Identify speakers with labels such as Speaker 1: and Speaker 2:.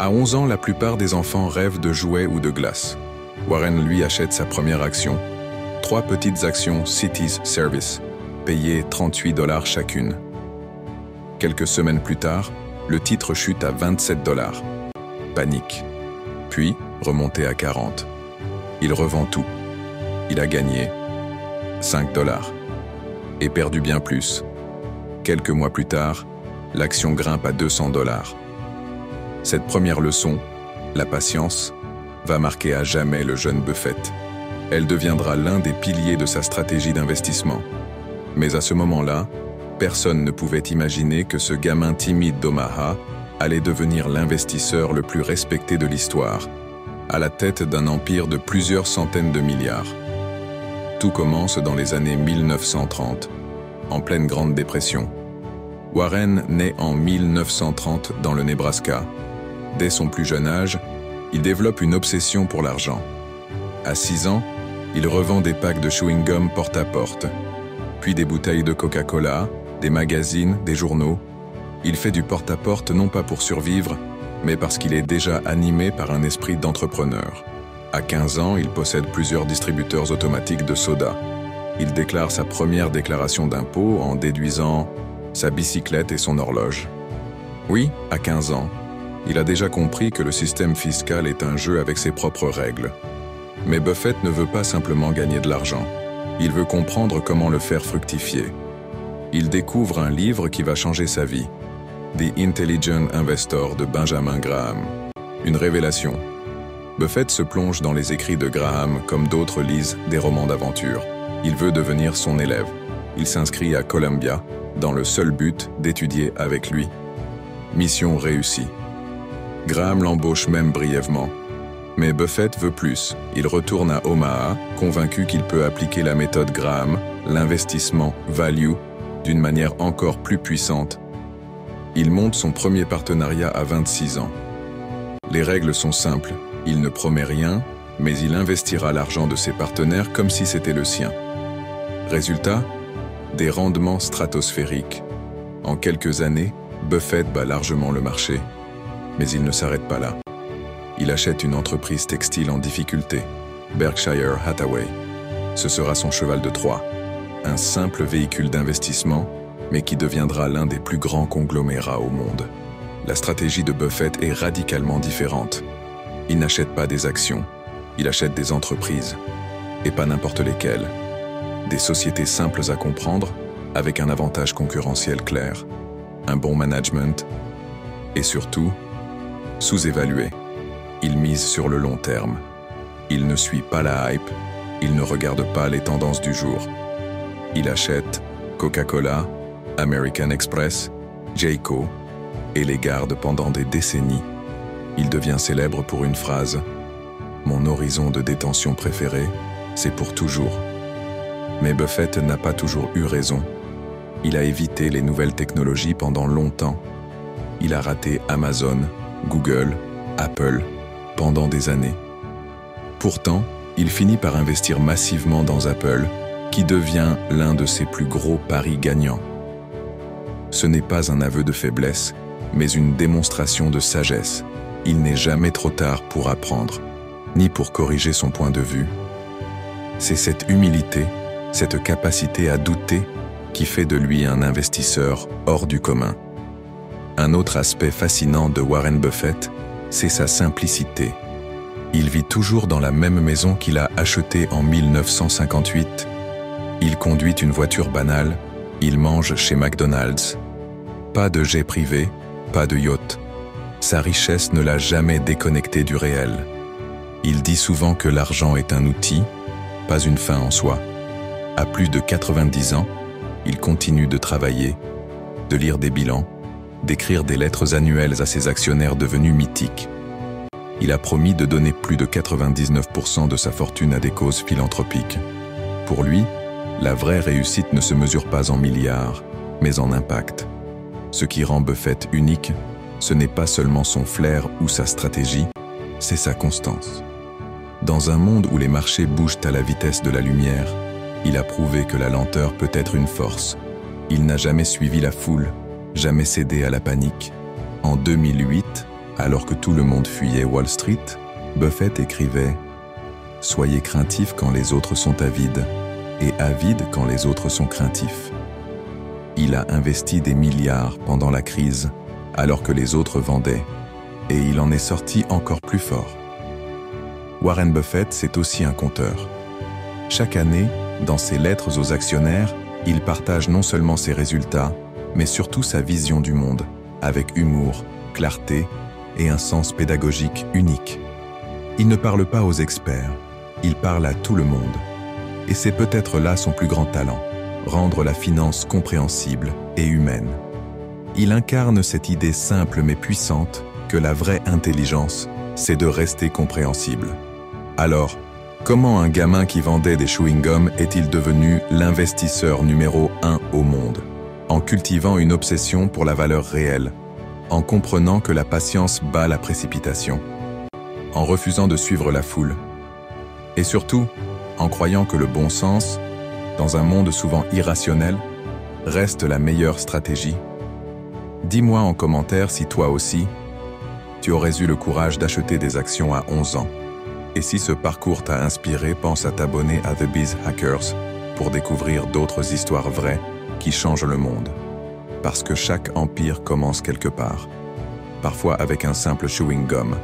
Speaker 1: À 11 ans, la plupart des enfants rêvent de jouets ou de glace. Warren, lui, achète sa première action. 3 petites actions Cities Service, payées 38 $ chacune. Quelques semaines plus tard, le titre chute à 27 $. Panique. Puis, remonté à 40. Il revend tout. Il a gagné 5 $. Et perdu bien plus. Quelques mois plus tard, l'action grimpe à 200 $. Cette première leçon, la patience, va marquer à jamais le jeune Buffett. Elle deviendra l'un des piliers de sa stratégie d'investissement. Mais à ce moment-là, personne ne pouvait imaginer que ce gamin timide d'Omaha allait devenir l'investisseur le plus respecté de l'histoire, à la tête d'un empire de plusieurs centaines de milliards. Tout commence dans les années 1930, en pleine Grande Dépression. Warren naît en 1930 dans le Nebraska. Dès son plus jeune âge, il développe une obsession pour l'argent. À 6 ans, il revend des packs de chewing-gum porte à porte, puis des bouteilles de Coca-Cola, des magazines, des journaux. Il fait du porte-à-porte non pas pour survivre, mais parce qu'il est déjà animé par un esprit d'entrepreneur. À 15 ans, il possède plusieurs distributeurs automatiques de soda. Il déclare sa première déclaration d'impôt en déduisant sa bicyclette et son horloge. Oui, à 15 ans, il a déjà compris que le système fiscal est un jeu avec ses propres règles. Mais Buffett ne veut pas simplement gagner de l'argent. Il veut comprendre comment le faire fructifier. Il découvre un livre qui va changer sa vie. The Intelligent Investor de Benjamin Graham. Une révélation. Buffett se plonge dans les écrits de Graham comme d'autres lisent des romans d'aventure. Il veut devenir son élève. Il s'inscrit à Columbia dans le seul but d'étudier avec lui. Mission réussie. Graham l'embauche même brièvement. Mais Buffett veut plus. Il retourne à Omaha, convaincu qu'il peut appliquer la méthode Graham, l'investissement value, d'une manière encore plus puissante. Il monte son premier partenariat à 26 ans. Les règles sont simples. Il ne promet rien, mais il investira l'argent de ses partenaires comme si c'était le sien. Résultat, des rendements stratosphériques. En quelques années, Buffett bat largement le marché. Mais il ne s'arrête pas là. Il achète une entreprise textile en difficulté, Berkshire Hathaway. Ce sera son cheval de Troie, un simple véhicule d'investissement, mais qui deviendra l'un des plus grands conglomérats au monde. La stratégie de Buffett est radicalement différente. Il n'achète pas des actions, il achète des entreprises, et pas n'importe lesquelles. Des sociétés simples à comprendre, avec un avantage concurrentiel clair, un bon management, et surtout, sous-évalué. Il mise sur le long terme. Il ne suit pas la hype, il ne regarde pas les tendances du jour. Il achète Coca-Cola, American Express, Jayco, et les garde pendant des décennies. Il devient célèbre pour une phrase « Mon horizon de détention préféré, c'est pour toujours ». Mais Buffett n'a pas toujours eu raison. Il a évité les nouvelles technologies pendant longtemps. Il a raté Amazon, Google, Apple, pendant des années. Pourtant, il finit par investir massivement dans Apple, qui devient l'un de ses plus gros paris gagnants. Ce n'est pas un aveu de faiblesse, mais une démonstration de sagesse. Il n'est jamais trop tard pour apprendre, ni pour corriger son point de vue. C'est cette humilité, cette capacité à douter, qui fait de lui un investisseur hors du commun. Un autre aspect fascinant de Warren Buffett, c'est sa simplicité. Il vit toujours dans la même maison qu'il a achetée en 1958. Il conduit une voiture banale, il mange chez McDonald's. Pas de jet privé, pas de yacht. Sa richesse ne l'a jamais déconnecté du réel. Il dit souvent que l'argent est un outil, pas une fin en soi. À plus de 90 ans, il continue de travailler, de lire des bilans, d'écrire des lettres annuelles à ses actionnaires devenus mythiques. Il a promis de donner plus de 99% de sa fortune à des causes philanthropiques. Pour lui, la vraie réussite ne se mesure pas en milliards, mais en impact. Ce qui rend Buffett unique, ce n'est pas seulement son flair ou sa stratégie, c'est sa constance. Dans un monde où les marchés bougent à la vitesse de la lumière, il a prouvé que la lenteur peut être une force. Il n'a jamais suivi la foule, jamais cédé à la panique. En 2008, Alors que tout le monde fuyait Wall Street, Buffett écrivait « Soyez craintifs quand les autres sont avides, et avides quand les autres sont craintifs. » Il a investi des milliards pendant la crise, alors que les autres vendaient, et il en est sorti encore plus fort. Warren Buffett, c'est aussi un conteur. Chaque année, dans ses lettres aux actionnaires, il partage non seulement ses résultats, mais surtout sa vision du monde, avec humour, clarté et un sens pédagogique unique. Il ne parle pas aux experts, il parle à tout le monde. Et c'est peut-être là son plus grand talent, rendre la finance compréhensible et humaine. Il incarne cette idée simple mais puissante que la vraie intelligence, c'est de rester compréhensible. Alors, comment un gamin qui vendait des chewing-gums est-il devenu l'investisseur numéro 1 au monde? En cultivant une obsession pour la valeur réelle, en comprenant que la patience bat la précipitation, en refusant de suivre la foule, et surtout, en croyant que le bon sens, dans un monde souvent irrationnel, reste la meilleure stratégie. Dis-moi en commentaire si toi aussi, tu aurais eu le courage d'acheter des actions à 11 ans. Et si ce parcours t'a inspiré, pense à t'abonner à The Biz Hackers pour découvrir d'autres histoires vraies qui changent le monde. Parce que chaque empire commence quelque part, parfois avec un simple chewing-gum.